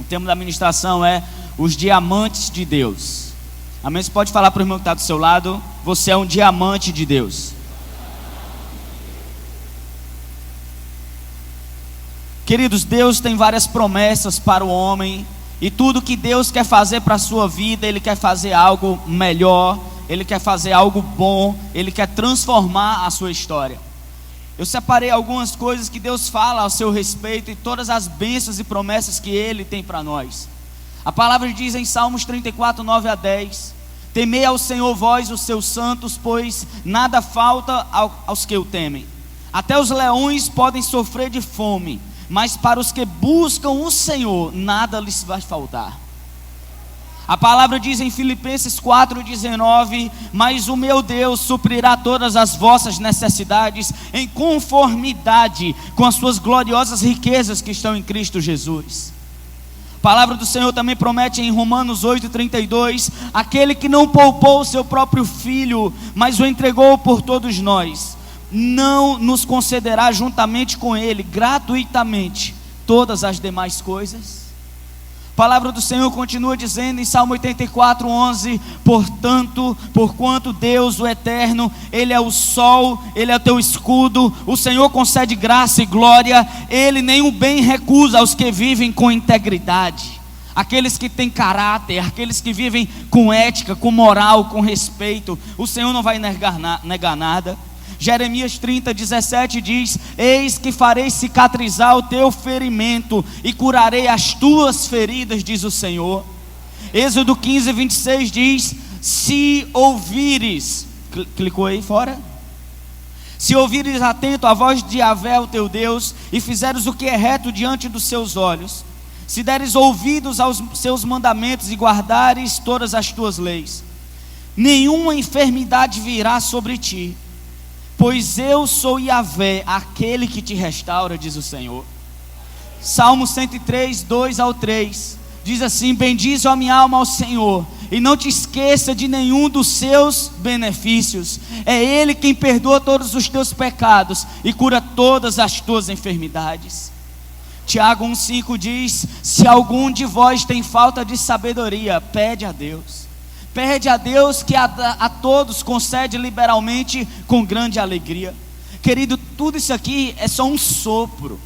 tema da ministração é os diamantes de Deus. Amém? Você pode falar para o irmão que está do seu lado: você é um diamante de Deus. Queridos, Deus tem várias promessas para o homem, e tudo que Deus quer fazer para a sua vida, Ele quer fazer algo melhor, Ele quer fazer algo bom, Ele quer transformar a sua história. Eu separei algumas coisas que Deus fala ao seu respeito e todas as bênçãos e promessas que Ele tem para nós. A palavra diz em Salmos 34, 9 a 10: temei ao Senhor vós, os seus santos, pois nada falta aos que o temem. Até os leões podem sofrer de fome, mas para os que buscam o Senhor, nada lhes vai faltar. A palavra diz em Filipenses 4,19: mas o meu Deus suprirá todas as vossas necessidades em conformidade com as suas gloriosas riquezas que estão em Cristo Jesus. A palavra do Senhor também promete em Romanos 8,32: aquele que não poupou o seu próprio filho, mas o entregou por todos nós, não nos concederá juntamente com ele, gratuitamente, todas as demais coisas? A palavra do Senhor continua dizendo em Salmo 84, 11: portanto, porquanto Deus, o Eterno, Ele é o sol, Ele é o teu escudo, o Senhor concede graça e glória, Ele nenhum bem recusa aos que vivem com integridade, aqueles que têm caráter, aqueles que vivem com ética, com moral, com respeito, o Senhor não vai negar nada. Jeremias 30, 17 diz: eis que farei cicatrizar o teu ferimento e curarei as tuas feridas, diz o Senhor. Êxodo 15, 26 diz: se ouvires, clicou aí fora? Se ouvires atento a voz de Yahvé, o teu Deus, e fizeres o que é reto diante dos seus olhos, se deres ouvidos aos seus mandamentos e guardares todas as tuas leis, nenhuma enfermidade virá sobre ti, pois eu sou Yahvé, aquele que te restaura, diz o Senhor. Salmo 103, 2 ao 3 diz assim: bendize a minha alma ao Senhor, e não te esqueça de nenhum dos seus benefícios. É Ele quem perdoa todos os teus pecados e cura todas as tuas enfermidades. Tiago 1,5 diz: se algum de vós tem falta de sabedoria, pede a Deus. Pede a Deus, que a todos concede liberalmente com grande alegria. Querido, tudo isso aqui é só um sopro,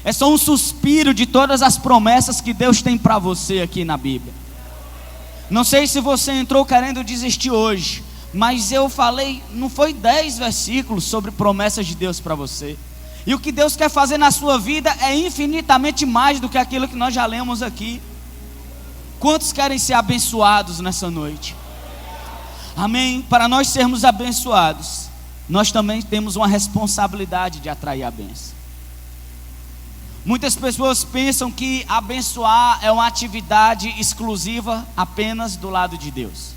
é só um suspiro de todas as promessas que Deus tem para você aqui na Bíblia. Não sei se você entrou querendo desistir hoje, mas eu falei, não foi 10 versículos sobre promessas de Deus para você. E o que Deus quer fazer na sua vida é infinitamente mais do que aquilo que nós já lemos aqui. Quantos querem ser abençoados nessa noite? Amém? Para nós sermos abençoados, nós também temos uma responsabilidade de atrair a bênção. Muitas pessoas pensam que abençoar é uma atividade exclusiva apenas do lado de Deus.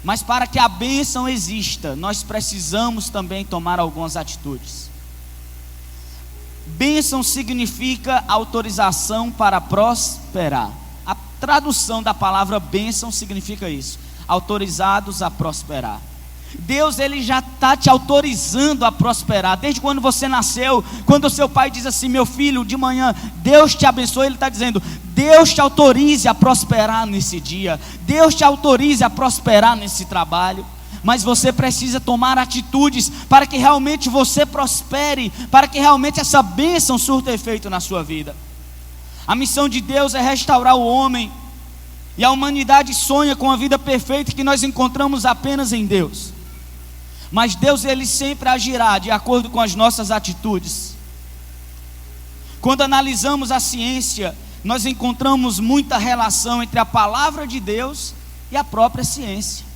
Mas para que a bênção exista, nós precisamos também tomar algumas atitudes. Bênção significa autorização para prosperar. A tradução da palavra bênção significa isso: autorizados a prosperar. Deus, Ele já está te autorizando a prosperar. Desde quando você nasceu, quando o seu pai diz assim: meu filho, de manhã Deus te abençoe, Ele está dizendo: Deus te autorize a prosperar nesse dia, Deus te autorize a prosperar nesse trabalho. Mas você precisa tomar atitudes para que realmente você prospere, para que realmente essa bênção surta efeito na sua vida. A missão de Deus é restaurar o homem, e a humanidade sonha com a vida perfeita que nós encontramos apenas em Deus. Mas Deus, Ele sempre agirá de acordo com as nossas atitudes. Quando analisamos a ciência, nós encontramos muita relação entre a palavra de Deus e a própria ciência.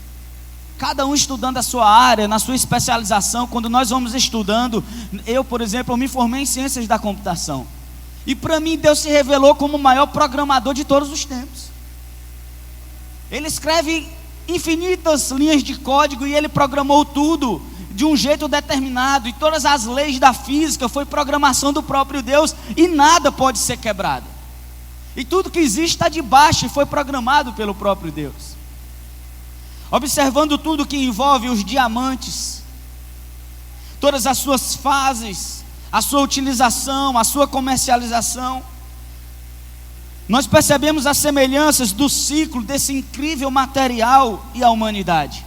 Cada um estudando a sua área, na sua especialização. Quando nós vamos estudando, eu, por exemplo, eu me formei em ciências da computação, e para mim Deus se revelou como o maior programador de todos os tempos. Ele escreve infinitas linhas de código e Ele programou tudo de um jeito determinado, e todas as leis da física foi programação do próprio Deus, e nada pode ser quebrado, e tudo que existe está debaixo e foi programado pelo próprio Deus. Observando tudo que envolve os diamantes, todas as suas fases, a sua utilização, a sua comercialização, nós percebemos as semelhanças do ciclo desse incrível material e a humanidade.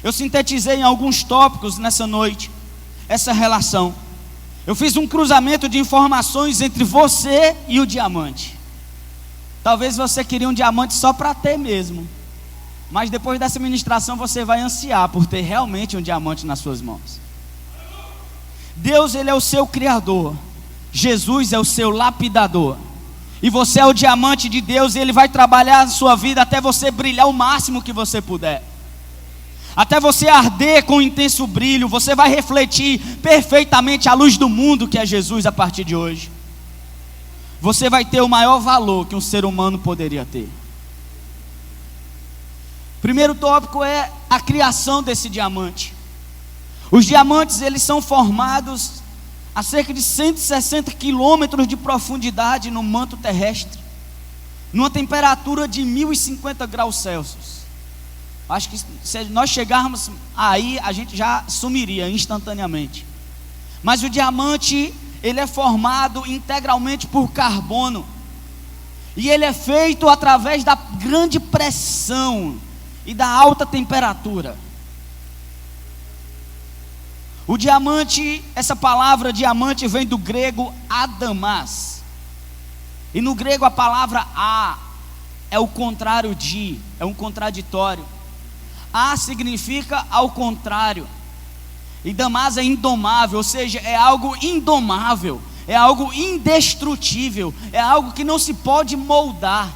Eu sintetizei em alguns tópicos nessa noite essa relação. Eu fiz um cruzamento de informações entre você e o diamante. Talvez você queria um diamante só para ter mesmo, mas depois dessa ministração você vai ansiar por ter realmente um diamante nas suas mãos. Deus, Ele é o seu criador. Jesus é o seu lapidador. E você é o diamante de Deus, e Ele vai trabalhar a sua vida até você brilhar o máximo que você puder. Até você arder com intenso brilho, você vai refletir perfeitamente a luz do mundo que é Jesus a partir de hoje. Você vai ter o maior valor que um ser humano poderia ter. Primeiro tópico é a criação desse diamante. Os diamantes, eles são formados a cerca de 160 quilômetros de profundidade no manto terrestre, numa temperatura de 1050 graus Celsius. Acho que se nós chegarmos aí, a gente já sumiria instantaneamente. Mas o diamante, ele é formado integralmente por carbono, e ele é feito através da grande pressão e da alta temperatura. O diamante, essa palavra diamante vem do grego adamas, e no grego a palavra a é o contrário de, é um contraditório. A significa ao contrário, e damas é indomável, ou seja, é algo indomável, é algo indestrutível, é algo que não se pode moldar.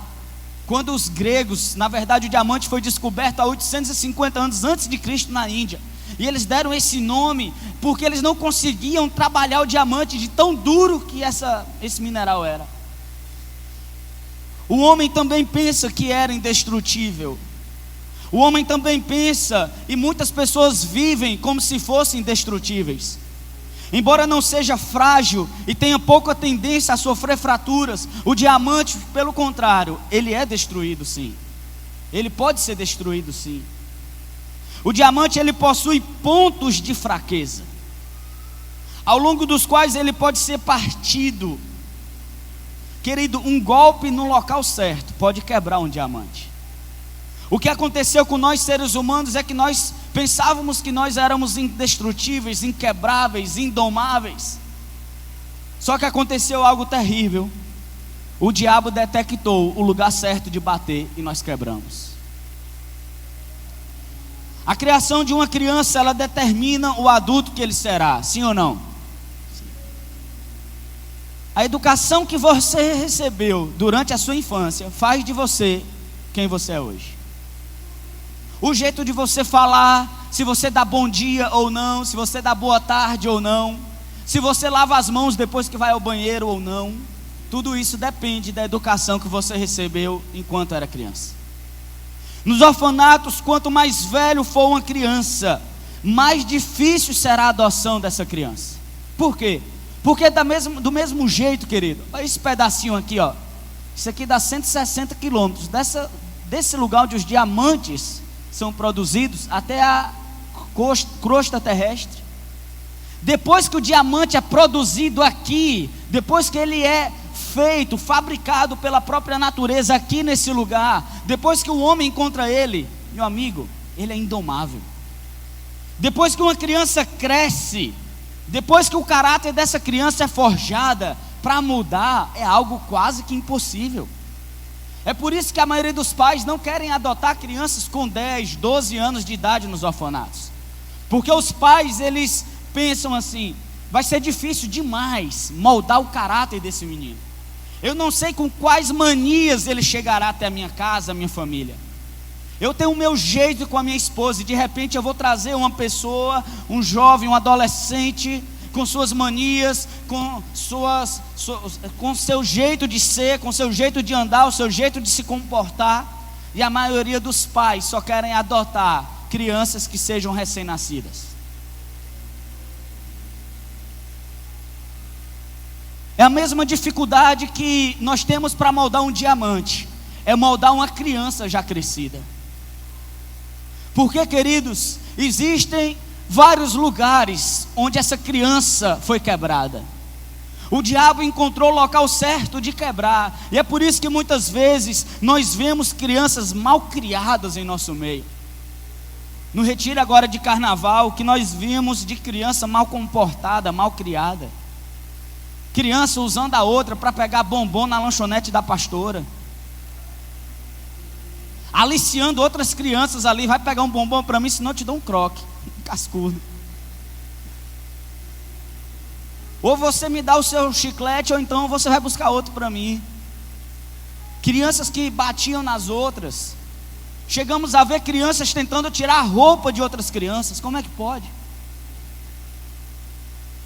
Quando os gregos, na verdade o diamante foi descoberto há 850 anos antes de Cristo na Índia, e eles deram esse nome porque eles não conseguiam trabalhar o diamante de tão duro que esse mineral era. O homem também pensa que era indestrutível. O homem também pensa, e muitas pessoas vivem como se fossem indestrutíveis. Embora não seja frágil e tenha pouca tendência a sofrer fraturas, o diamante, pelo contrário, ele é destruído sim. Ele pode ser destruído sim. O diamante, ele possui pontos de fraqueza, ao longo dos quais ele pode ser partido. Querido, um golpe no local certo pode quebrar um diamante. O que aconteceu com nós seres humanos é que nós pensávamos que nós éramos indestrutíveis, inquebráveis, indomáveis. Só que aconteceu algo terrível. O diabo detectou o lugar certo de bater e nós quebramos. A criação de uma criança, ela determina o adulto que ele será, sim ou não? Sim. A educação que você recebeu durante a sua infância faz de você quem você é hoje. O jeito de você falar, se você dá bom dia ou não, se você dá boa tarde ou não, se você lava as mãos depois que vai ao banheiro ou não, tudo isso depende da educação que você recebeu enquanto era criança. Nos orfanatos, quanto mais velho for uma criança, mais difícil será a adoção dessa criança. Por quê? Porque do mesmo jeito, querido, olha esse pedacinho aqui, ó. Isso aqui dá 160 quilômetros desse lugar onde os diamantes são produzidos até a crosta terrestre. Depois que o diamante é produzido aqui, depois que ele é feito, fabricado pela própria natureza aqui nesse lugar, depois que o homem encontra ele, meu amigo, ele é indomável. Depois que uma criança cresce, depois que o caráter dessa criança é forjada, para mudar é algo quase que impossível. É por isso que a maioria dos pais não querem adotar crianças com 10, 12 anos de idade nos orfanatos, porque os pais, eles pensam assim: vai ser difícil demais moldar o caráter desse menino. Eu não sei com quais manias ele chegará até a minha casa, a minha família. Eu tenho o meu jeito com a minha esposa, e de repente eu vou trazer uma pessoa, um jovem, um adolescente, com suas manias, com seu jeito de ser, com seu jeito de andar, o seu jeito de se comportar. E a maioria dos pais só querem adotar crianças que sejam recém-nascidas. É a mesma dificuldade que nós temos para moldar um diamante, é moldar uma criança já crescida. Porque, queridos, existem vários lugares onde essa criança foi quebrada. O diabo encontrou o local certo de quebrar. E é por isso que muitas vezes nós vemos crianças mal criadas em nosso meio. No retiro agora de carnaval, o que nós vimos de criança mal comportada, mal criada. Criança usando a outra para pegar bombom na lanchonete da pastora. Aliciando outras crianças ali, vai pegar um bombom para mim, senão eu te dou um croque, cascudo. Ou você me dá o seu chiclete, ou então você vai buscar outro para mim. Crianças que batiam nas outras. Chegamos a ver crianças tentando tirar a roupa de outras crianças. Como é que pode?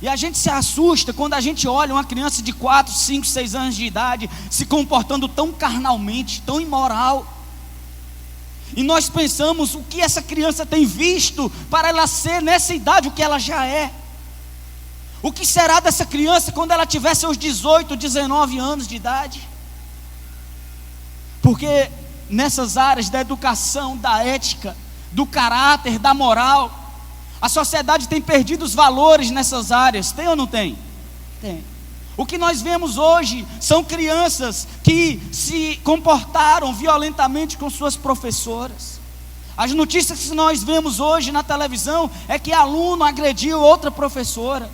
E a gente se assusta quando a gente olha uma criança de 4, 5, 6 anos de idade se comportando tão carnalmente, tão imoral. E nós pensamos o que essa criança tem visto para ela ser nessa idade o que ela já é. O que será dessa criança quando ela tiver seus 18, 19 anos de idade? Porque nessas áreas da educação, da ética, do caráter, da moral, a sociedade tem perdido os valores nessas áreas. Tem ou não tem? Tem. O que nós vemos hoje são crianças que se comportaram violentamente com suas professoras. As notícias que nós vemos hoje na televisão é que aluno agrediu outra professora,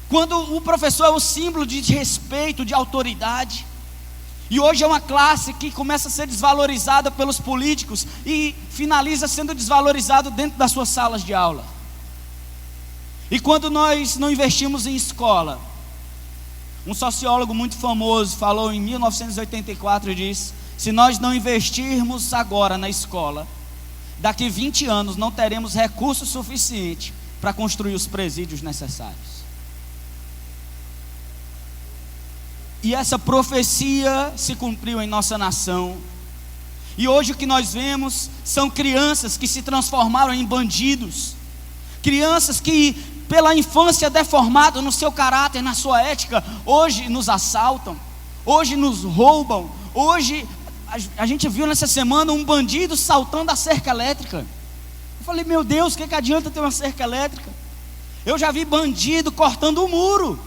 quando o professor é o símbolo de respeito, de autoridade. E hoje é uma classe que começa a ser desvalorizada pelos políticos e finaliza sendo desvalorizado dentro das suas salas de aula. E quando nós não investimos em escola, um sociólogo muito famoso falou em 1984 e disse: se nós não investirmos agora na escola, daqui 20 anos não teremos recurso suficiente para construir os presídios necessários. E essa profecia se cumpriu em nossa nação. E hoje o que nós vemos são crianças que se transformaram em bandidos. Crianças que, pela infância deformada no seu caráter, na sua ética, hoje nos assaltam, hoje nos roubam. Hoje, a gente viu nessa semana um bandido saltando a cerca elétrica. Eu falei, meu Deus, o que adianta ter uma cerca elétrica? Eu já vi bandido cortando o muro.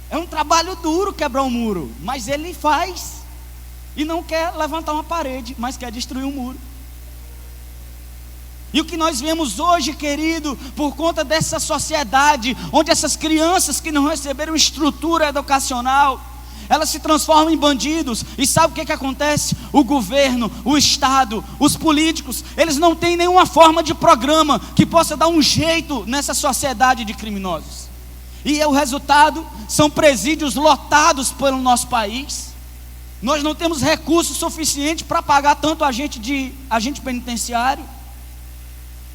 É um trabalho duro quebrar um muro, mas ele faz. E não quer levantar uma parede, mas quer destruir um muro. E o que nós vemos hoje, querido, por conta dessa sociedade, onde essas crianças que não receberam estrutura educacional, elas se transformam em bandidos. E sabe o que acontece? O governo, o Estado, os políticos, eles não têm nenhuma forma de programa que possa dar um jeito nessa sociedade de criminosos. E o resultado são presídios lotados pelo nosso país. Nós não temos recursos suficientes para pagar tanto agente penitenciário.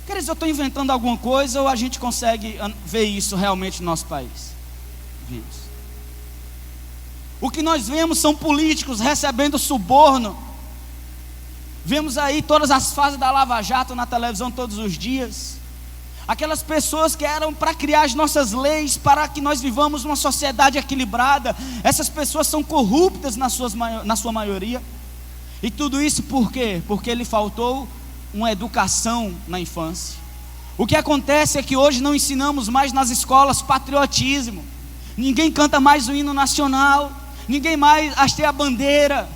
Queridos, eu estou inventando alguma coisa ou a gente consegue ver isso realmente no nosso país? Vimos. O que nós vemos são políticos recebendo suborno. Vemos aí todas as fases da Lava Jato na televisão todos os dias. Aquelas pessoas que eram para criar as nossas leis, para que nós vivamos uma sociedade equilibrada, essas pessoas são corruptas na sua maioria. E tudo isso por quê? Porque lhe faltou uma educação na infância. O que acontece é que hoje não ensinamos mais nas escolas patriotismo. Ninguém canta mais o hino nacional, ninguém mais hasteia a bandeira,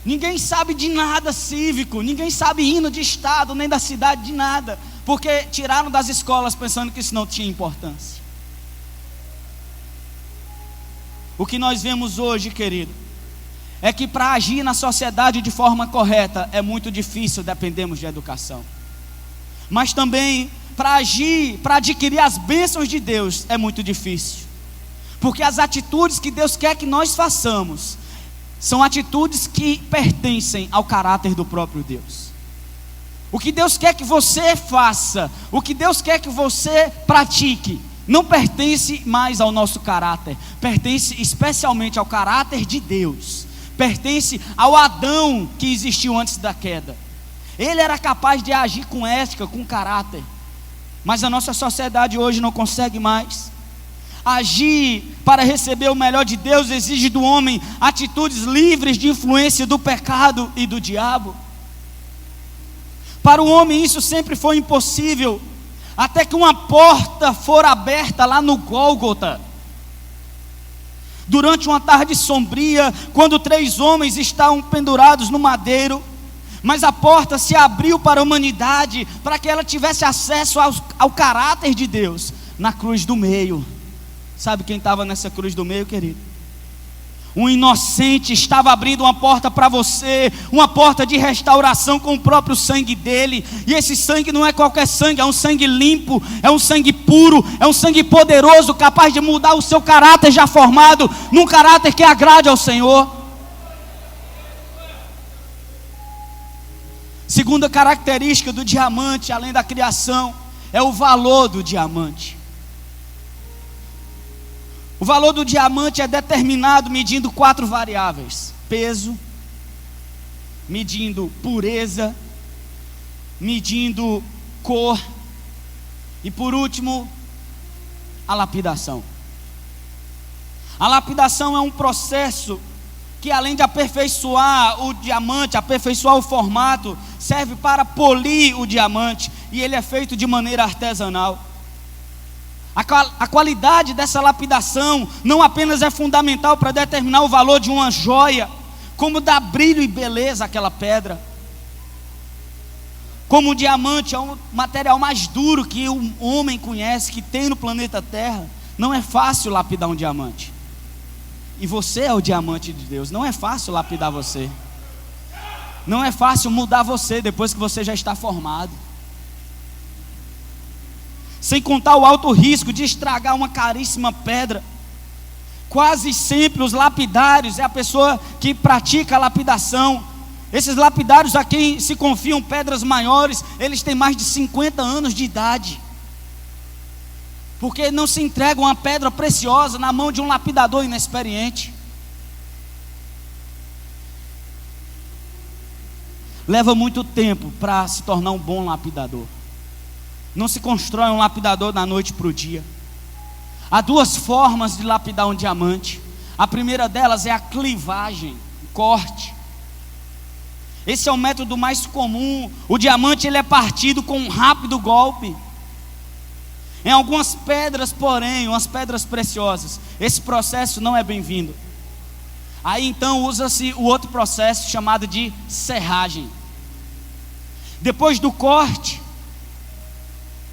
ninguém sabe de nada cívico, ninguém sabe hino de estado, nem da cidade, de nada. Porque tiraram das escolas pensando que isso não tinha importância. O que nós vemos hoje, querido, é que para agir na sociedade de forma correta é muito difícil, dependemos de educação. Mas também para agir, para adquirir as bênçãos de Deus é muito difícil. Porque as atitudes que Deus quer que nós façamos são atitudes que pertencem ao caráter do próprio Deus. O que Deus quer que você faça, o que Deus quer que você pratique, não pertence mais ao nosso caráter, pertence especialmente ao caráter de Deus, pertence ao Adão que existiu antes da queda. Ele era capaz de agir com ética, com caráter, mas a nossa sociedade hoje não consegue mais. Agir para receber o melhor de Deus exige do homem atitudes livres de influência do pecado e do diabo. Para o homem isso sempre foi impossível, até que uma porta for aberta lá no Gólgota. Durante uma tarde sombria, quando 3 homens estavam pendurados no madeiro, mas a porta se abriu para a humanidade, para que ela tivesse acesso ao caráter de Deus, na cruz do meio. Sabe quem estava nessa cruz do meio, querido? Um inocente estava abrindo uma porta para você, uma porta de restauração com o próprio sangue dele. E esse sangue não é qualquer sangue, é um sangue limpo, é um sangue puro, é um sangue poderoso, capaz de mudar o seu caráter já formado, num caráter que agrade ao Senhor. Segunda característica do diamante, além da criação, é o valor do diamante. O valor do diamante é determinado medindo 4 variáveis: peso, medindo pureza, medindo cor e, por último, a lapidação. A lapidação é um processo que, além de aperfeiçoar o diamante, aperfeiçoar o formato, serve para polir o diamante, e ele é feito de maneira artesanal. A qualidade dessa lapidação não apenas é fundamental para determinar o valor de uma joia, como dá brilho e beleza àquela pedra. Como o diamante é o material mais duro que o homem conhece, que tem no planeta Terra, não é fácil lapidar um diamante. E você é o diamante de Deus, não é fácil lapidar você. Não é fácil mudar você depois que você já está formado. Sem contar o alto risco de estragar uma caríssima pedra. Quase sempre os lapidários é a pessoa que pratica a lapidação. Esses lapidários a quem se confiam pedras maiores, eles têm mais de 50 anos de idade. Porque não se entrega uma pedra preciosa na mão de um lapidador inexperiente. Leva muito tempo para se tornar um bom lapidador. Não se constrói um lapidador da noite para o dia. Há 2 formas de lapidar um diamante. A primeira delas é a clivagem, o corte. Esse é o método mais comum. O diamante ele é partido com um rápido golpe. Em algumas pedras, porém, umas pedras preciosas, esse processo não é bem-vindo. Aí então usa-se o outro processo chamado de serragem. Depois do corte,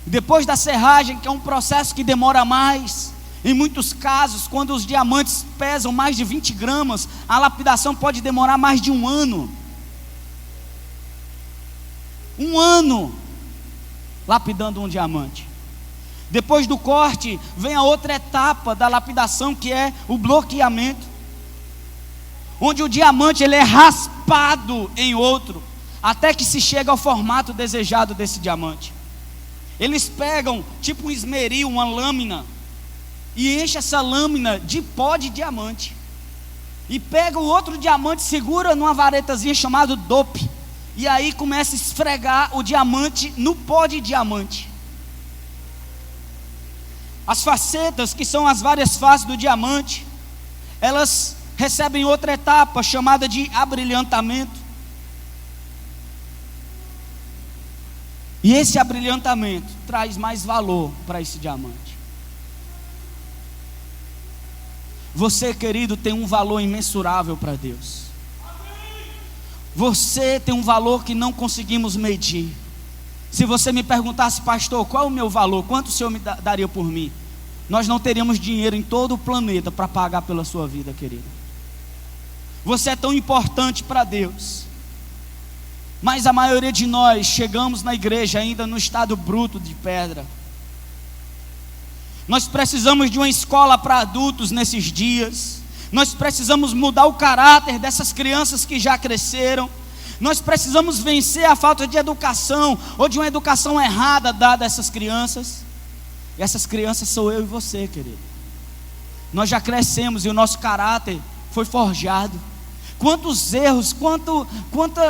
depois da serragem, que é um processo que demora mais, em muitos casos, quando os diamantes pesam mais de 20 gramas, a lapidação pode demorar mais de 1 ano. 1 ano lapidando um diamante. Depois do corte, vem a outra etapa da lapidação, que é o bloqueamento, onde o diamante ele é raspado em outro, até que se chega ao formato desejado desse diamante. Eles pegam tipo um esmeril, uma lâmina, e enchem essa lâmina de pó de diamante, e pega o outro diamante, segura numa varetazinha chamada dope, e aí começa a esfregar o diamante no pó de diamante. As facetas, que são as várias faces do diamante, elas recebem outra etapa chamada de abrilhantamento. E esse abrilhantamento traz mais valor para esse diamante. Você, querido, tem um valor imensurável para Deus. Você tem um valor que não conseguimos medir. Se você me perguntasse, pastor, qual é o meu valor? Quanto o Senhor me daria por mim? Nós não teríamos dinheiro em todo o planeta para pagar pela sua vida, querido. Você é tão importante para Deus. Mas a maioria de nós chegamos na igreja ainda no estado bruto de pedra. Nós precisamos de uma escola para adultos nesses dias. Nós precisamos mudar o caráter dessas crianças que já cresceram. Nós precisamos vencer a falta de educação, ou de uma educação errada dada a essas crianças. E essas crianças sou eu e você, querido. Nós já crescemos e o nosso caráter foi forjado. Quantos erros, quanto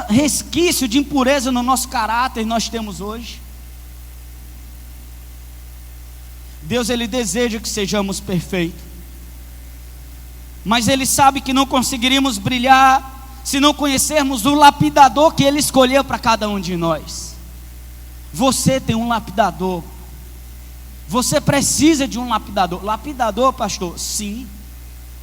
resquício de impureza no nosso caráter nós temos hoje. Deus ele deseja que sejamos perfeitos, mas Ele sabe que não conseguiríamos brilhar se não conhecermos o lapidador que Ele escolheu para cada um de nós. Você tem um lapidador. Você precisa de um lapidador. Lapidador, pastor? Sim.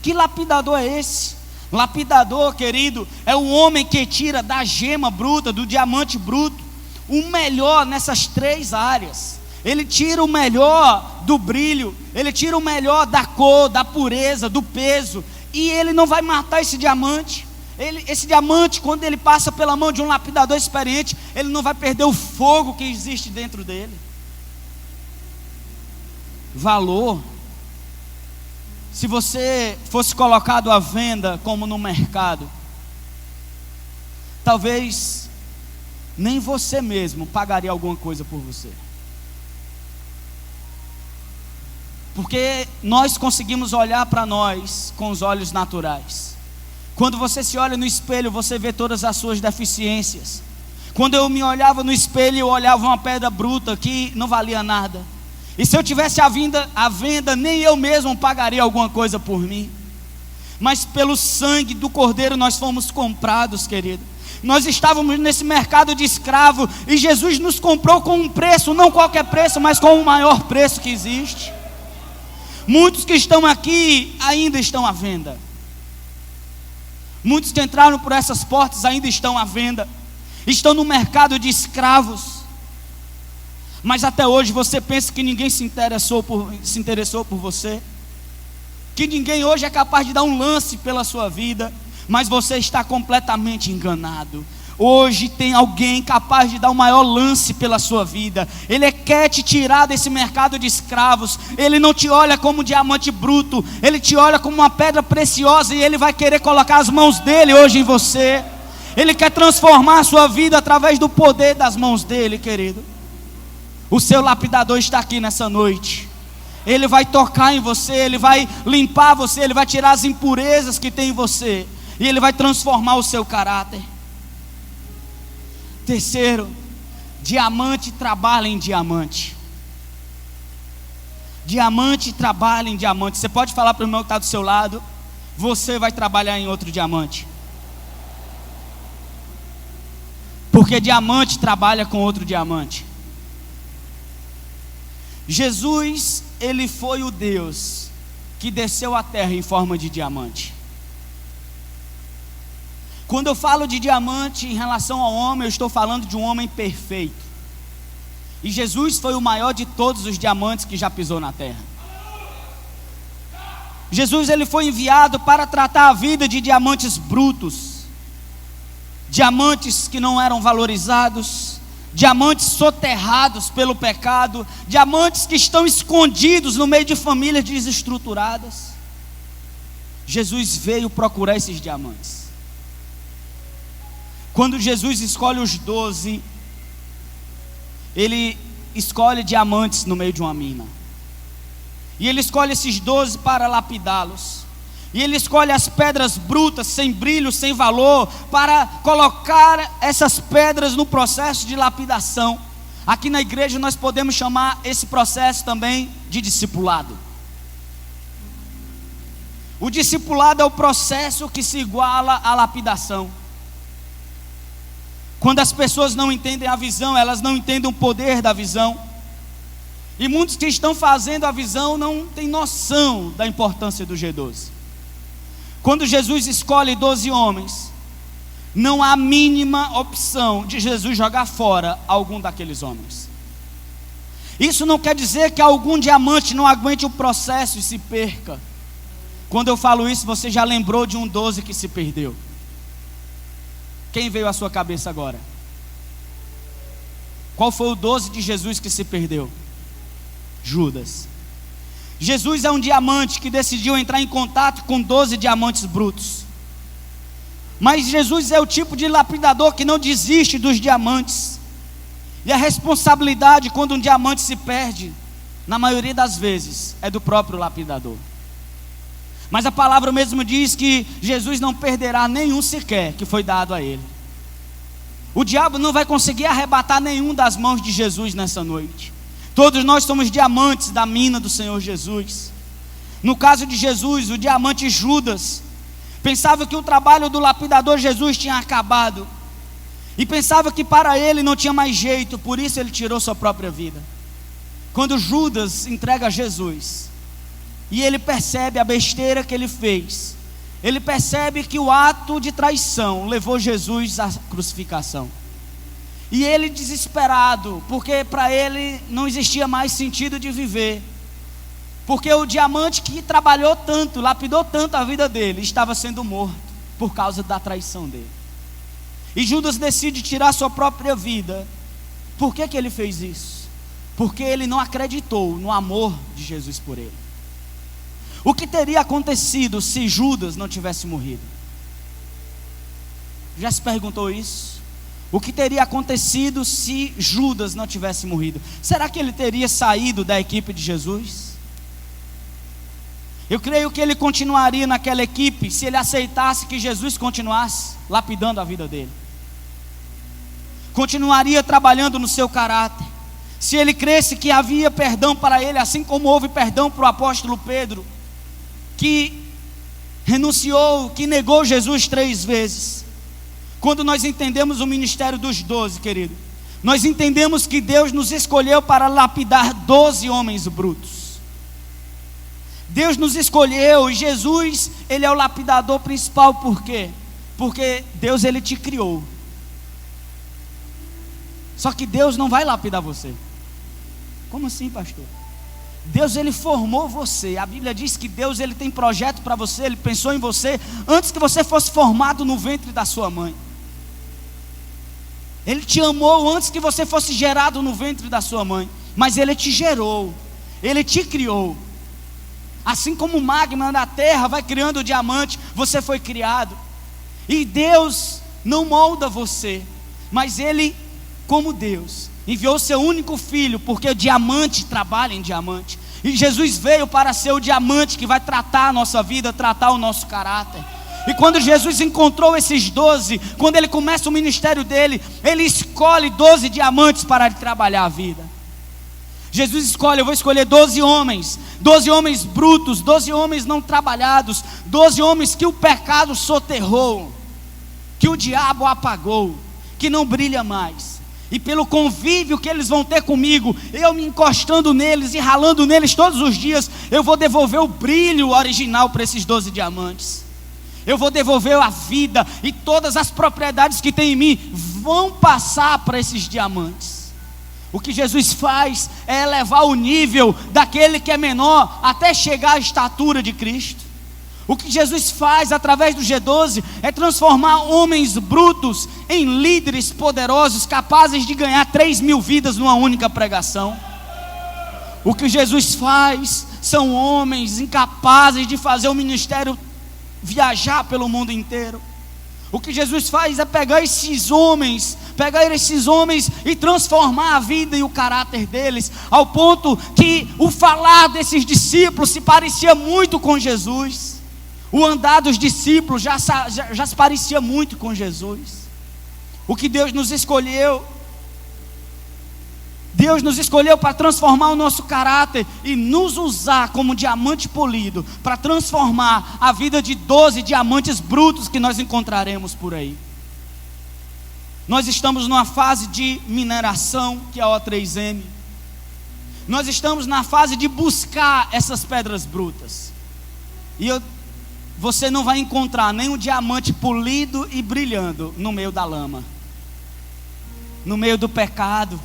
Que lapidador é esse? Lapidador, querido, é o homem que tira da gema bruta, do diamante bruto, o melhor nessas 3 áreas. Ele tira o melhor do brilho, ele tira o melhor da cor, da pureza, do peso, e ele não vai matar esse diamante. Esse diamante, quando ele passa pela mão de um lapidador experiente, ele não vai perder o fogo que existe dentro dele. Valor. Se você fosse colocado à venda como no mercado, talvez nem você mesmo pagaria alguma coisa por você. Porque nós conseguimos olhar para nós com os olhos naturais. Quando você se olha no espelho, você vê todas as suas deficiências. Quando eu me olhava no espelho, eu olhava uma pedra bruta que não valia nada. E se eu tivesse à venda, nem eu mesmo pagaria alguma coisa por mim. Mas pelo sangue do Cordeiro nós fomos comprados, querido. Nós estávamos nesse mercado de escravo, e Jesus nos comprou com um preço, não qualquer preço, mas com o maior preço que existe. Muitos que estão aqui ainda estão à venda. Muitos que entraram por essas portas ainda estão à venda. Estão no mercado de escravos. Mas até hoje você pensa que ninguém se interessou por você, que ninguém hoje é capaz de dar um lance pela sua vida. Mas você está completamente enganado. Hoje tem alguém capaz de dar o maior lance pela sua vida. Ele quer te tirar desse mercado de escravos. Ele não te olha como um diamante bruto, ele te olha como uma pedra preciosa, e ele vai querer colocar as mãos dele hoje em você. Ele quer transformar a sua vida através do poder das mãos dele, querido. O seu lapidador está aqui nessa noite. Ele vai tocar em você, ele vai limpar você, ele vai tirar as impurezas que tem em você, e ele vai transformar o seu caráter. Terceiro, diamante trabalha em diamante. Diamante trabalha em diamante. Você pode falar para o irmão que está do seu lado: você vai trabalhar em outro diamante. Porque diamante trabalha com outro diamante. Jesus, ele foi o Deus que desceu à terra em forma de diamante. Quando eu falo de diamante em relação ao homem, eu estou falando de um homem perfeito. E Jesus foi o maior de todos os diamantes que já pisou na terra. Jesus, ele foi enviado para tratar a vida de diamantes brutos, diamantes que não eram valorizados, diamantes soterrados pelo pecado, diamantes que estão escondidos no meio de famílias desestruturadas. Jesus veio procurar esses diamantes. Quando Jesus escolhe os 12, ele escolhe diamantes no meio de uma mina. E ele escolhe esses 12 para lapidá-los. E ele escolhe as pedras brutas, sem brilho, sem valor, para colocar essas pedras no processo de lapidação. Aqui na igreja nós podemos chamar esse processo também de discipulado. O discipulado é o processo que se iguala à lapidação. Quando as pessoas não entendem a visão, elas não entendem o poder da visão. E muitos que estão fazendo a visão não têm noção da importância do G12. Quando Jesus escolhe 12 homens, não há a mínima opção de Jesus jogar fora algum daqueles homens. Isso não quer dizer que algum diamante não aguente o processo e se perca. Quando eu falo isso, você já lembrou de um 12 que se perdeu? Quem veio à sua cabeça agora? Qual foi o 12 de Jesus que se perdeu? Judas. Jesus é um diamante que decidiu entrar em contato com 12 diamantes brutos. Mas Jesus é o tipo de lapidador que não desiste dos diamantes. E a responsabilidade quando um diamante se perde, na maioria das vezes, é do próprio lapidador. Mas a palavra mesmo diz que Jesus não perderá nenhum sequer que foi dado a ele. O diabo não vai conseguir arrebatar nenhum das mãos de Jesus nessa noite. Todos nós somos diamantes da mina do Senhor Jesus. No caso de Jesus, o diamante Judas pensava que o trabalho do lapidador Jesus tinha acabado, e pensava que para ele não tinha mais jeito, por isso ele tirou sua própria vida. Quando Judas entrega Jesus, e ele percebe a besteira que ele fez. Ele percebe que o ato de traição levou Jesus à crucificação. E ele desesperado, porque para ele não existia mais sentido de viver. Porque o diamante que trabalhou tanto, lapidou tanto a vida dele, estava sendo morto por causa da traição dele. E Judas decide tirar sua própria vida. Por que ele fez isso? Porque ele não acreditou no amor de Jesus por ele. O que teria acontecido se Judas não tivesse morrido? Já se perguntou isso? O que teria acontecido se Judas não tivesse morrido? Será que ele teria saído da equipe de Jesus? Eu creio que ele continuaria naquela equipe se ele aceitasse que Jesus continuasse lapidando a vida dele. Continuaria trabalhando no seu caráter. Se ele cresce que havia perdão para ele, assim como houve perdão para o apóstolo Pedro, que renunciou, que negou Jesus 3 vezes. Quando nós entendemos o ministério dos 12, querido, nós entendemos que Deus nos escolheu para lapidar 12 homens brutos. Deus nos escolheu, e Jesus, ele é o lapidador principal. Por quê? Porque Deus, ele te criou. Só que Deus não vai lapidar você. Como assim, pastor? Deus, ele formou você. A Bíblia diz que Deus, ele tem projeto para você. Ele pensou em você antes que você fosse formado no ventre da sua mãe. Ele te amou antes que você fosse gerado no ventre da sua mãe. Mas ele te gerou, ele te criou. Assim como o magma da terra vai criando o diamante, você foi criado. E Deus não molda você, mas ele, como Deus, enviou seu único filho, porque o diamante trabalha em diamante. E Jesus veio para ser o diamante que vai tratar a nossa vida, tratar o nosso caráter. E quando Jesus encontrou esses 12, quando ele começa o ministério dele, ele escolhe 12 diamantes para trabalhar a vida. Jesus escolhe: eu vou escolher 12 homens brutos, 12 homens não trabalhados, 12 homens que o pecado soterrou, que o diabo apagou, que não brilha mais. E pelo convívio que eles vão ter comigo, eu me encostando neles e ralando neles todos os dias, eu vou devolver o brilho original para esses 12 diamantes. Eu vou devolver a vida, e todas as propriedades que tem em mim vão passar para esses diamantes. O que Jesus faz é elevar o nível daquele que é menor até chegar à estatura de Cristo. O que Jesus faz através do G12 é transformar homens brutos em líderes poderosos, capazes de ganhar 3.000 vidas numa única pregação. O que Jesus faz são homens incapazes de fazer o ministério viajar pelo mundo inteiro. O que Jesus faz é pegar esses homens e transformar a vida e o caráter deles, ao ponto que o falar desses discípulos se parecia muito com Jesus. O andar dos discípulos já se parecia muito com Jesus. O que Deus nos escolheu para transformar o nosso caráter e nos usar como diamante polido para transformar a vida de 12 diamantes brutos que nós encontraremos por aí. Nós estamos numa fase de mineração, que é a O3M. Nós estamos na fase de buscar essas pedras brutas. E você não vai encontrar nenhum diamante polido e brilhando no meio da lama, no meio do pecado,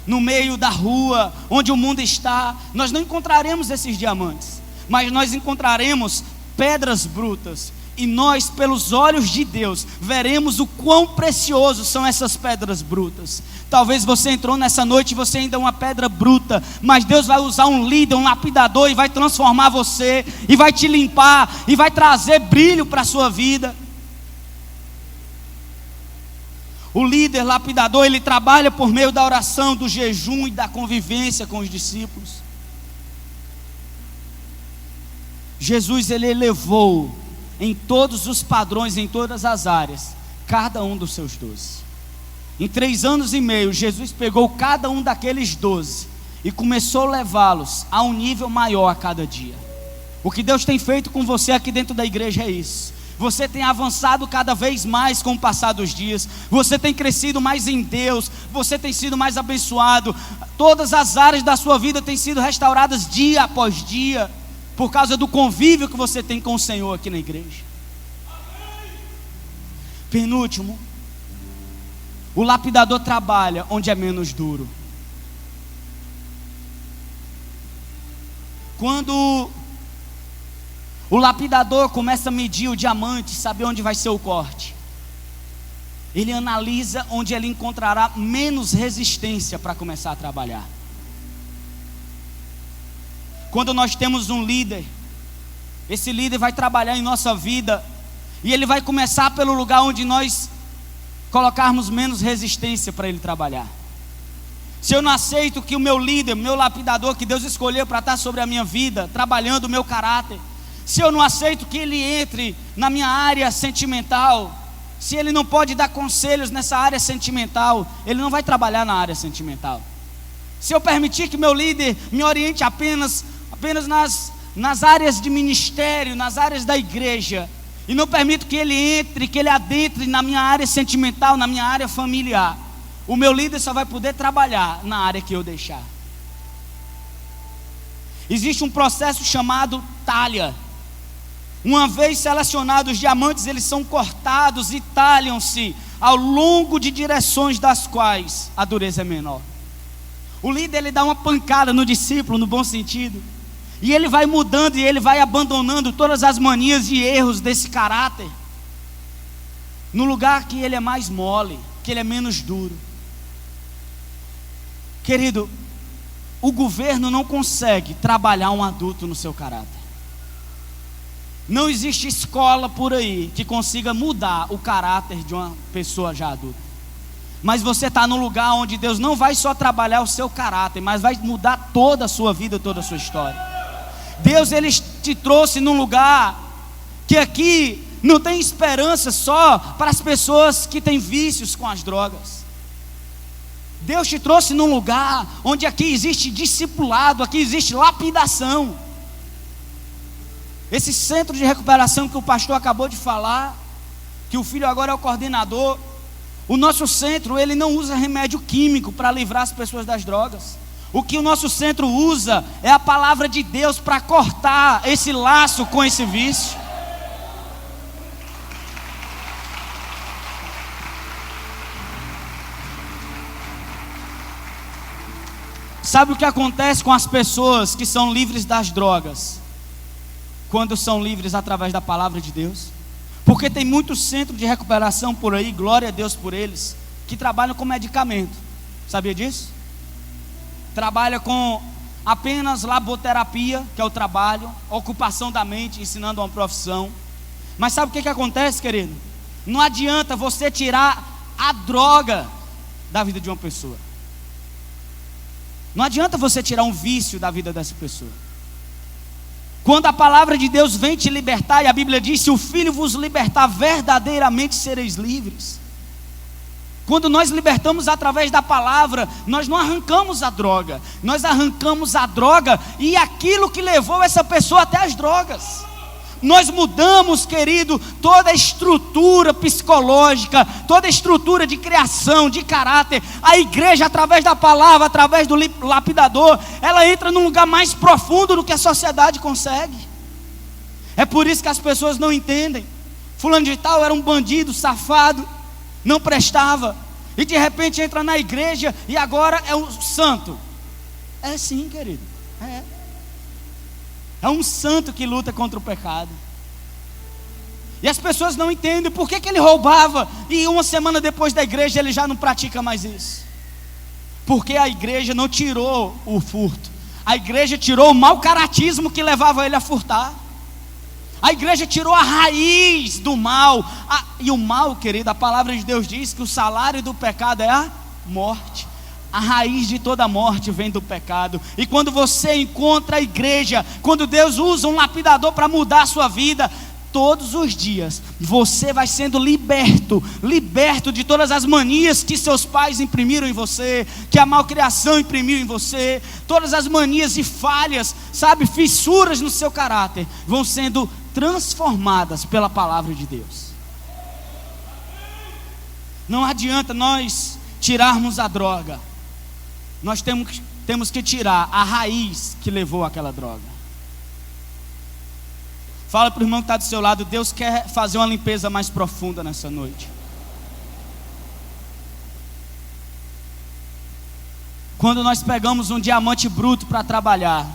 no meio da rua, onde o mundo está. Nós não encontraremos esses diamantes, mas nós encontraremos pedras brutas. E nós, pelos olhos de Deus, veremos o quão preciosos são essas pedras brutas. Talvez você entrou nessa noite e você ainda é uma pedra bruta, mas Deus vai usar um líder, um lapidador, e vai transformar você, e vai te limpar, e vai trazer brilho para a sua vida. O líder lapidador, ele trabalha por meio da oração, do jejum e da convivência com os discípulos. Jesus, ele elevou em todos os padrões, em todas as áreas, cada um dos seus 12. Em 3 anos e meio, Jesus pegou cada um daqueles 12 e começou a levá-los a um nível maior a cada dia. O que Deus tem feito com você aqui dentro da igreja é isso. Você tem avançado cada vez mais com o passar dos dias. Você tem crescido mais em Deus. Você tem sido mais abençoado. Todas as áreas da sua vida têm sido restauradas dia após dia. por causa do convívio que você tem com o Senhor aqui na igreja. Penúltimo, o lapidador trabalha onde é menos duro. Quando o lapidador começa a medir o diamante, saber onde vai ser o corte, ele analisa onde ele encontrará menos resistência para começar a trabalhar. Quando nós temos um líder, esse líder vai trabalhar em nossa vida, e ele vai começar pelo lugar onde nós colocarmos menos resistência para ele trabalhar. Se eu não aceito que o meu líder, meu lapidador, que Deus escolheu para estar sobre a minha vida, trabalhando o meu caráter, se eu não aceito que ele entre na minha área sentimental, se ele não pode dar conselhos nessa área sentimental, ele não vai trabalhar na área sentimental. Se eu permitir que meu líder me oriente apenas nas áreas de ministério, nas áreas da igreja, e não permito que ele entre, que ele adentre na minha área sentimental, na minha área familiar, o meu líder só vai poder trabalhar na área que eu deixar. Existe um processo chamado talha. Uma vez selecionados os diamantes, eles são cortados e talham-se ao longo de direções das quais a dureza é menor. O líder, ele dá uma pancada no discípulo, no bom sentido, e ele vai mudando e ele vai abandonando todas as manias e erros desse caráter, no lugar que ele é mais mole, que ele é menos duro. Querido, o governo não consegue trabalhar um adulto no seu caráter. Não existe escola por aí que consiga mudar o caráter de uma pessoa já adulta. Mas você está num lugar onde Deus não vai só trabalhar o seu caráter, mas vai mudar toda a sua vida, toda a sua história. Deus, ele te trouxe num lugar que aqui não tem esperança só para as pessoas que têm vícios com as drogas. Deus te trouxe num lugar onde aqui existe discipulado, aqui existe lapidação. Esse centro de recuperação que o pastor acabou de falar, que o filho agora é o coordenador, o nosso centro, ele não usa remédio químico para livrar as pessoas das drogas. O que o nosso centro usa é a palavra de Deus para cortar esse laço com esse vício. Sabe o que acontece com as pessoas que são livres das drogas? Quando são livres através da palavra de Deus? Porque tem muitos centros de recuperação por aí, glória a Deus por eles, que trabalham com medicamento. Sabia disso? Trabalha com apenas laboterapia, que é o trabalho, ocupação da mente, ensinando uma profissão. Mas sabe o que acontece, querido? Não adianta você tirar a droga da vida de uma pessoa. Não adianta você tirar um vício da vida dessa pessoa. Quando a palavra de Deus vem te libertar, e a Bíblia diz: se o Filho vos libertar, verdadeiramente sereis livres. Quando nós libertamos através da palavra, nós não arrancamos a droga, nós arrancamos a droga e aquilo que levou essa pessoa até as drogas. Nós mudamos, querido, toda a estrutura psicológica, toda a estrutura de criação, de caráter. A igreja, através da palavra, através do lapidador, ela entra num lugar mais profundo do que a sociedade consegue. É por isso que as pessoas não entendem. Fulano de tal era um bandido, safado, não prestava, e de repente entra na igreja e agora é um santo. É sim, querido, é um santo que luta contra o pecado. E as pessoas não entendem por que ele roubava e uma semana depois da igreja ele já não pratica mais isso. Porque a igreja não tirou o furto, a igreja tirou o mau caratismo que levava ele a furtar. A igreja tirou a raiz do mal. E o mal, querido, a palavra de Deus diz que o salário do pecado é a morte. A raiz de toda morte vem do pecado. E quando você encontra a igreja, quando Deus usa um lapidador para mudar a sua vida, todos os dias você vai sendo liberto de todas as manias que seus pais imprimiram em você, que a malcriação imprimiu em você, todas as manias e falhas, sabe, fissuras no seu caráter, vão sendo transformadas pela palavra de Deus. Não adianta nós tirarmos a droga, nós temos que tirar a raiz que levou aquela droga. Fala para o irmão que está do seu lado: Deus quer fazer uma limpeza mais profunda nessa noite. Quando nós pegamos um diamante bruto para trabalhar,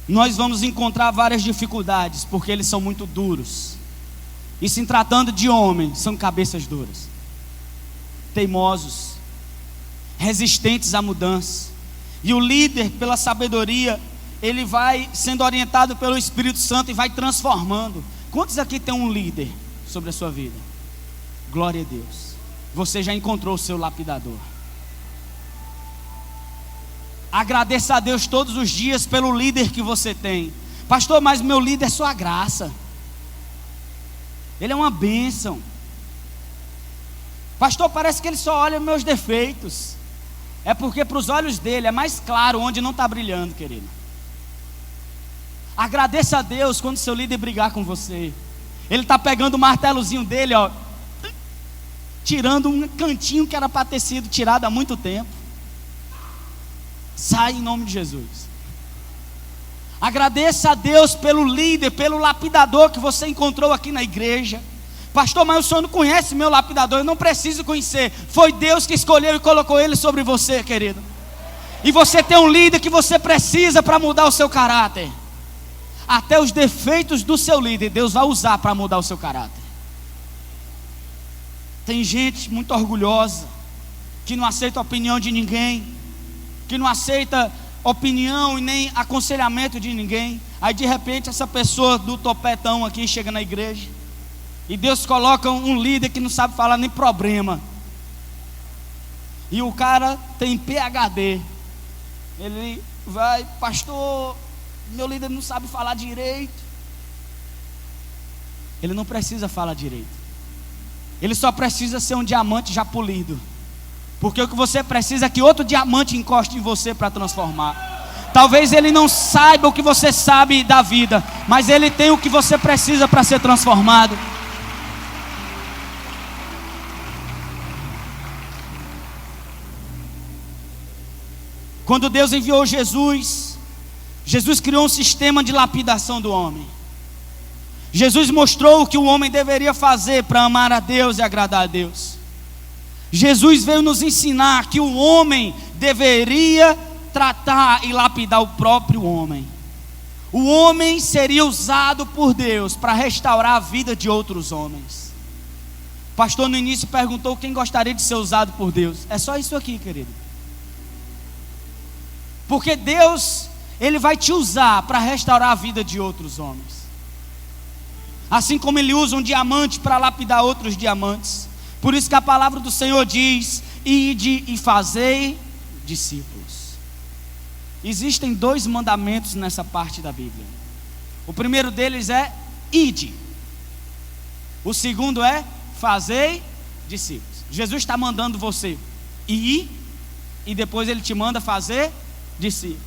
nós vamos encontrar várias dificuldades, porque eles são muito duros. E se tratando de homens, são cabeças duras, teimosos, resistentes à mudança. E o líder, pela sabedoria, ele vai sendo orientado pelo Espírito Santo e vai transformando. Quantos aqui tem um líder sobre a sua vida? Glória a Deus. Você já encontrou o seu lapidador. Agradeça a Deus todos os dias pelo líder que você tem. Pastor, mas meu líder é só a graça. Ele é uma bênção. Pastor, parece que ele só olha meus defeitos. É porque para os olhos dele é mais claro onde não está brilhando, querido. Agradeça a Deus quando seu líder brigar com você. Ele está pegando o martelozinho dele, ó, tirando um cantinho que era para ter sido tirado há muito tempo. Sai em nome de Jesus. Agradeça a Deus pelo líder, pelo lapidador que você encontrou aqui na igreja. Pastor, mas o senhor não conhece meu lapidador. Eu não preciso conhecer. Foi Deus que escolheu e colocou ele sobre você, querido. E você tem um líder que você precisa para mudar o seu caráter. Até os defeitos do seu líder Deus vai usar para mudar o seu caráter. Tem gente muito orgulhosa, que não aceita a opinião de ninguém, que não aceita opinião e nem aconselhamento de ninguém. Aí de repente essa pessoa do topetão aqui chega na igreja, e Deus coloca um líder que não sabe falar nem problema, e o cara tem PhD. Ele vai: pastor, meu líder não sabe falar direito. Ele não precisa falar direito. Ele só precisa ser um diamante já polido. Porque o que você precisa é que outro diamante encoste em você para transformar. Talvez ele não saiba o que você sabe da vida, mas ele tem o que você precisa para ser transformado. Quando Deus enviou Jesus, Jesus criou um sistema de lapidação do homem. Jesus mostrou o que o homem deveria fazer para amar a Deus e agradar a Deus. Jesus veio nos ensinar que o homem deveria tratar e lapidar o próprio homem. O homem seria usado por Deus para restaurar a vida de outros homens. O pastor no início perguntou quem gostaria de ser usado por Deus. É só isso aqui, querido. Porque Deus, Ele vai te usar para restaurar a vida de outros homens. Assim como Ele usa um diamante para lapidar outros diamantes. Por isso que a palavra do Senhor diz: ide e fazei discípulos. Existem 2 mandamentos nessa parte da Bíblia. O primeiro deles é ide. O segundo é fazei discípulos. Jesus está mandando você ir, e depois Ele te manda fazer discípulos.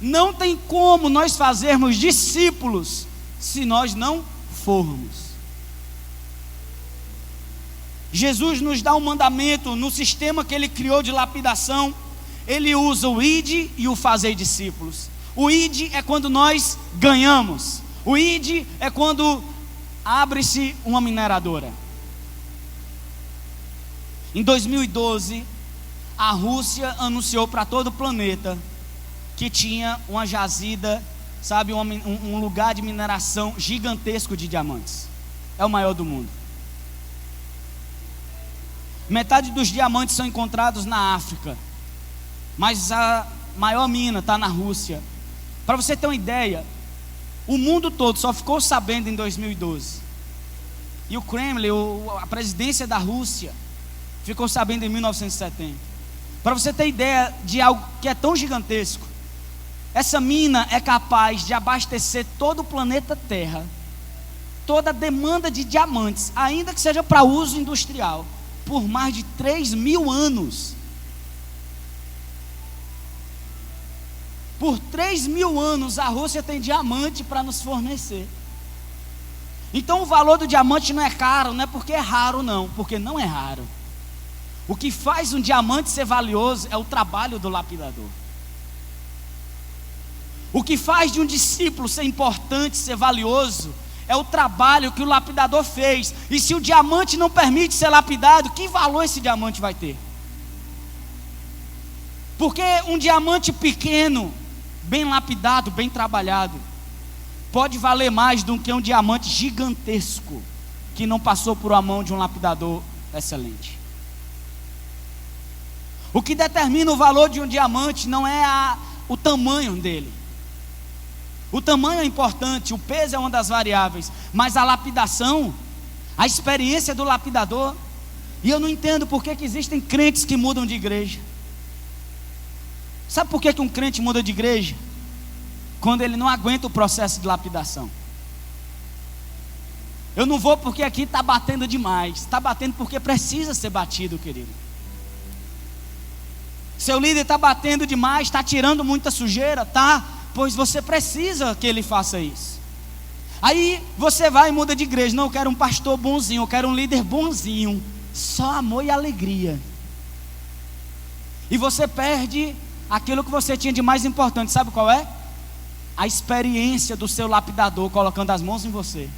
Não tem como nós fazermos discípulos se nós não formos. Jesus nos dá um mandamento no sistema que Ele criou de lapidação. Ele usa o ide e o fazer discípulos. O ide é quando nós ganhamos. O ide é quando abre-se uma mineradora. Em 2012, a Rússia anunciou para todo o planeta que tinha uma jazida, sabe, um lugar de mineração gigantesco de diamantes. É o maior do mundo. Metade dos diamantes são encontrados na África, mas a maior mina está na Rússia. Para você ter uma ideia, o mundo todo só ficou sabendo em 2012. E o Kremlin, a presidência da Rússia, ficou sabendo em 1970. Para você ter ideia de algo que é tão gigantesco, essa mina é capaz de abastecer todo o planeta Terra, toda a demanda de diamantes, ainda que seja para uso industrial, por mais de 3.000 anos. Por 3.000 anos a Rússia tem diamante para nos fornecer. Então o valor do diamante não é caro, não é porque é raro não, porque não é raro. O que faz um diamante ser valioso é o trabalho do lapidador. O que faz de um discípulo ser importante, ser valioso, é o trabalho que o lapidador fez. E se o diamante não permite ser lapidado, que valor esse diamante vai ter? Porque um diamante pequeno, bem lapidado, bem trabalhado, pode valer mais do que um diamante gigantesco, que não passou por a mão de um lapidador excelente. O que determina o valor de um diamante não é o tamanho dele. O tamanho é importante, o peso é uma das variáveis, mas a lapidação, a experiência do lapidador. E eu não entendo por que existem crentes que mudam de igreja. Sabe por que um crente muda de igreja? Quando ele não aguenta o processo de lapidação. Eu não vou porque aqui está batendo demais. Está batendo porque precisa ser batido, querido. Seu líder está batendo demais, está tirando muita sujeira, tá? Pois você precisa que ele faça isso. Aí você vai e muda de igreja. Não, eu quero um pastor bonzinho, eu quero um líder bonzinho. Só amor e alegria. E você perde aquilo que você tinha de mais importante. Sabe qual é? A experiência do seu lapidador colocando as mãos em você.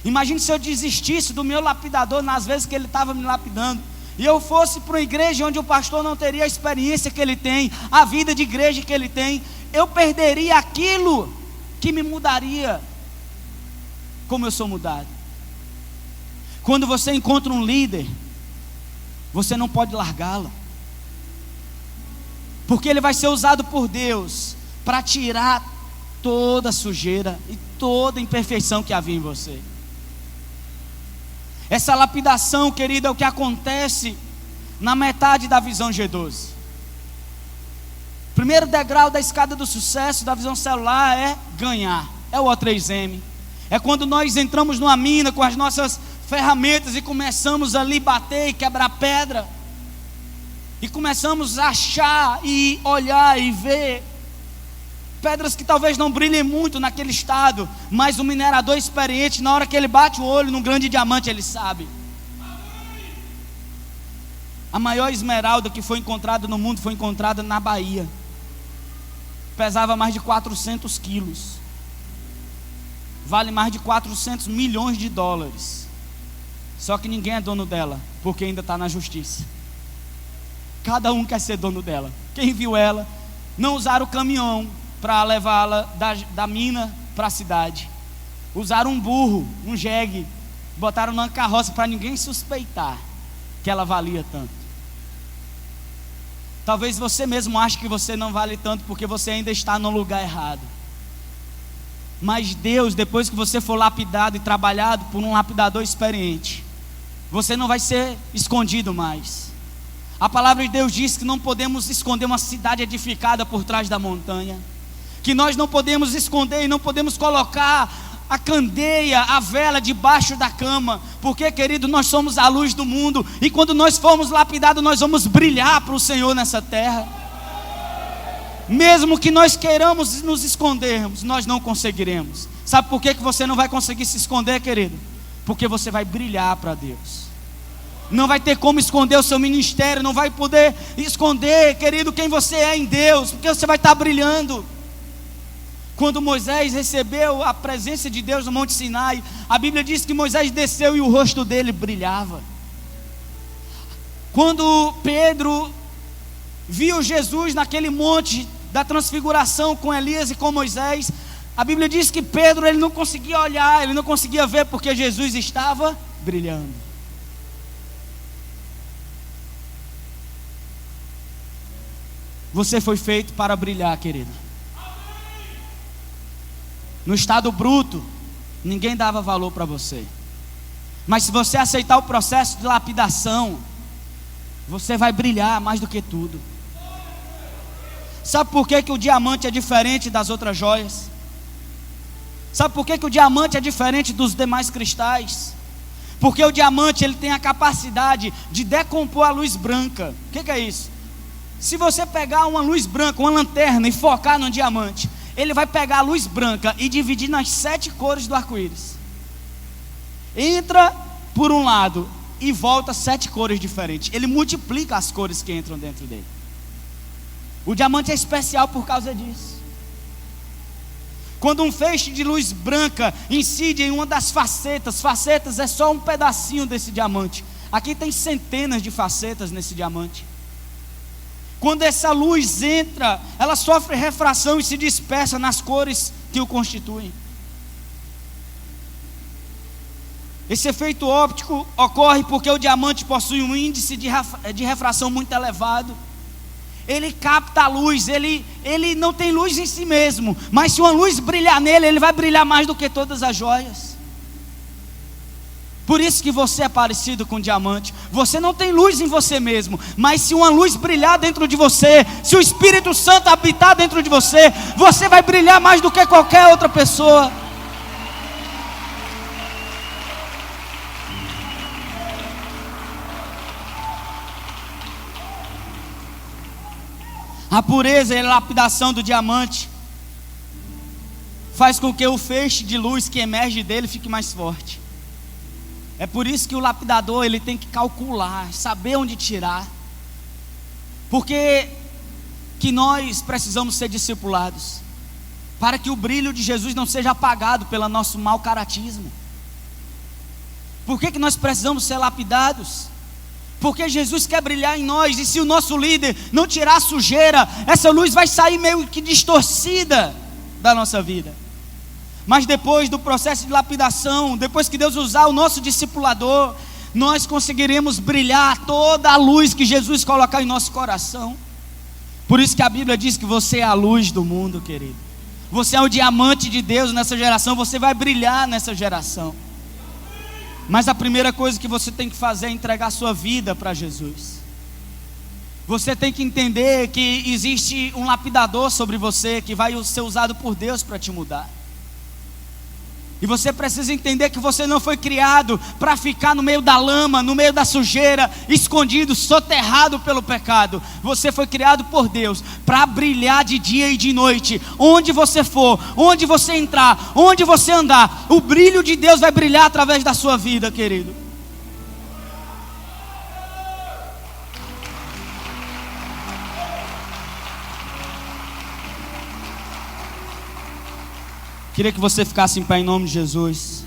Imagine se eu desistisse do meu lapidador nas vezes que ele estava me lapidando, e eu fosse para uma igreja onde o pastor não teria a experiência que ele tem, a vida de igreja que ele tem. Eu perderia aquilo que me mudaria como eu sou mudado. Quando você encontra um líder, você não pode largá-lo, porque ele vai ser usado por Deus para tirar toda a sujeira e toda a imperfeição que havia em você. Essa lapidação, querido, é o que acontece na metade da visão G12. Primeiro degrau da escada do sucesso da visão celular é ganhar, é o O3M. É quando nós entramos numa mina com as nossas ferramentas e começamos ali bater e quebrar pedra, e começamos a achar e olhar e ver pedras que talvez não brilhem muito naquele estado, mas o minerador experiente, na hora que ele bate o olho num grande diamante, ele sabe. A maior esmeralda que foi encontrada no mundo foi encontrada na Bahia. Pesava mais de 400 quilos. Vale mais de 400 milhões de dólares. Só que ninguém é dono dela, porque ainda está na justiça. Cada um quer ser dono dela. Quem viu ela, não usaram o caminhão para levá-la da mina para a cidade. Usaram um burro, um jegue, botaram numa carroça para ninguém suspeitar que ela valia tanto. Talvez você mesmo ache que você não vale tanto porque você ainda está no lugar errado. Mas Deus, depois que você for lapidado e trabalhado por um lapidador experiente, você não vai ser escondido mais. A palavra de Deus diz que não podemos esconder uma cidade edificada por trás da montanha, que nós não podemos esconder e não podemos colocar a candeia, a vela debaixo da cama, porque, querido, nós somos a luz do mundo, e quando nós formos lapidados, nós vamos brilhar para o Senhor nessa terra. Mesmo que nós queiramos nos escondermos, nós não conseguiremos. Sabe por que você não vai conseguir se esconder, querido? Porque você vai brilhar para Deus. Não vai ter como esconder o seu ministério, não vai poder esconder, querido, quem você é em Deus, porque você vai estar brilhando. Quando Moisés recebeu a presença de Deus no Monte Sinai, a Bíblia diz que Moisés desceu e o rosto dele brilhava. Quando Pedro viu Jesus naquele monte da transfiguração com Elias e com Moisés, a Bíblia diz que Pedro, ele não conseguia olhar, ele não conseguia ver, porque Jesus estava brilhando. Você foi feito para brilhar, querido. No estado bruto, ninguém dava valor para você. Mas se você aceitar o processo de lapidação, você vai brilhar mais do que tudo. Sabe por que o diamante é diferente das outras joias? Sabe por que o diamante é diferente dos demais cristais? Porque o diamante, ele tem a capacidade de decompor a luz branca. O que é isso? Se você pegar uma luz branca, uma lanterna, e focar no diamante, ele vai pegar a luz branca e dividir nas 7 cores do arco-íris. Entra por um lado e volta 7 cores diferentes. Ele multiplica as cores que entram dentro dele. O diamante é especial por causa disso. Quando um feixe de luz branca incide em uma das facetas, facetas é só um pedacinho desse diamante. Aqui tem centenas de facetas nesse diamante. Quando essa luz entra, ela sofre refração e se dispersa nas cores que o constituem. Esse efeito óptico ocorre porque o diamante possui um índice de refração muito elevado. Ele capta a luz, ele não tem luz em si mesmo, mas se uma luz brilhar nele, ele vai brilhar mais do que todas as joias. Por isso que você é parecido com um diamante. Você não tem luz em você mesmo, mas se uma luz brilhar dentro de você, se o Espírito Santo habitar dentro de você, você vai brilhar mais do que qualquer outra pessoa. A pureza e a lapidação do diamante faz com que o feixe de luz que emerge dele fique mais forte. É por isso que o lapidador ele tem que calcular, saber onde tirar. Porque que nós precisamos ser discipulados, para que o brilho de Jesus não seja apagado pelo nosso mau caratismo. Por que nós precisamos ser lapidados? Porque Jesus quer brilhar em nós, e se o nosso líder não tirar a sujeira, essa luz vai sair meio que distorcida da nossa vida. Mas depois do processo de lapidação, depois que Deus usar o nosso discipulador, nós conseguiremos brilhar toda a luz que Jesus colocar em nosso coração. Por isso que a Bíblia diz que você é a luz do mundo, querido. Você é o diamante de Deus nessa geração, você vai brilhar nessa geração. Mas a primeira coisa que você tem que fazer é entregar sua vida para Jesus. Você tem que entender que existe um lapidador sobre você, que vai ser usado por Deus para te mudar. E você precisa entender que você não foi criado para ficar no meio da lama, no meio da sujeira, escondido, soterrado pelo pecado. Você foi criado por Deus para brilhar de dia e de noite. Onde você for, onde você entrar, onde você andar, o brilho de Deus vai brilhar através da sua vida, querido. Queria que você ficasse em pé em nome de Jesus.